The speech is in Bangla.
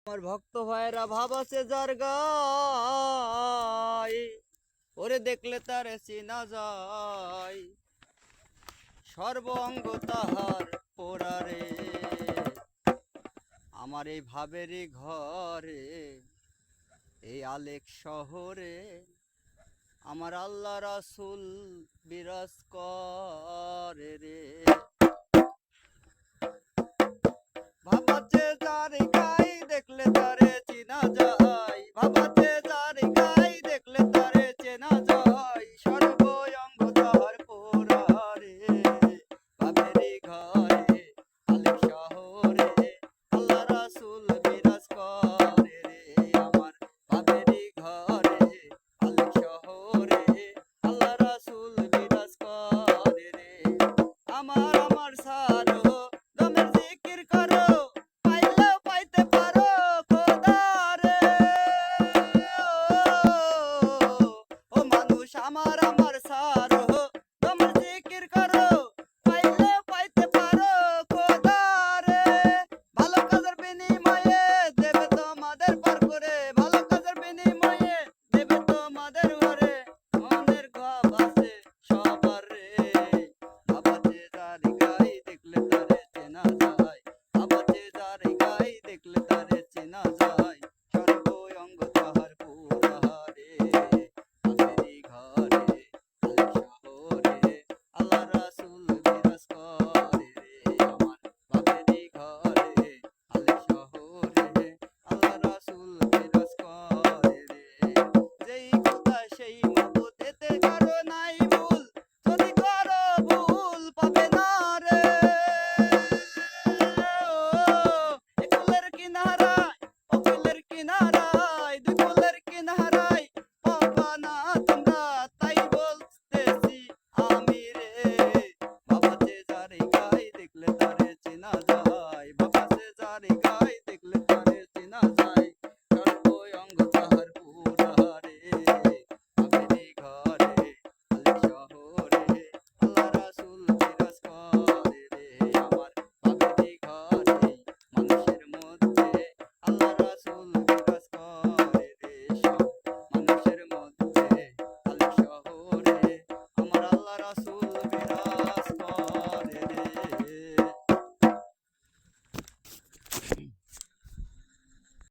আমার ভক্ত ভাইরা ভাব আছে যার গায়, ওরে দেখলে তারে চিনা যায়, সর্ব অঙ্গ তাহার পোড়ারে। আমার এই ভাবেরই ঘরে, এই আলেক শহরে, আমার আল্লাহ রাসূল বিরাজ করে রে। ভাবাতে যার গাই দেখলে তারে চিনা যায়, ভাবাতে যার গাই দেখলে তারে চেনা যায়, সর্ব অঙ্গ তাহার পোড়ারে। ভাবেরই ঘরে আলেক শহরে আল্লাহ রাসূল বিরাজ করে রে। আমার ভাবেরই ঘরে আলেক শহরে আল্লাহ রাসূল বিরাজ করে রে। আমার সারো দমের জিকির করো, পাইলেও পাইতে পারো খোদারে। ও মানুষ আমার সারো দমের জিকির করো, পাইলেও পাইতে পারো খোদারে। ভালো কাজের বিনিময়ে দেবে তোমাদের পার করে, ভালো কাজের বিনিময়ে দেবে তোমাদের ঘরে। মনের ঘাব আছে সবার রে, আবাজে যার গাই দেখলে তারে চেনা যায়, আবাজে যার গাই দেখলে তারে চেনা যায়, সর্ব অঙ্গ তাহার পুরারে। ভাবেরই ঘরে আলেক শহরে আল্লাহ রাসূল বিরাজ করে রে। আমার ভাবেরই ঘরে আলেক শহরে আল্লাহ রাসূল বিরাজ করে রে। যেই খোদা সেই মাবুদ, এতে কারো নাই ভুল, যদি করো ভুল পাবে না রে। ও কুলের কিনারায়, ও কুলের কিনারায়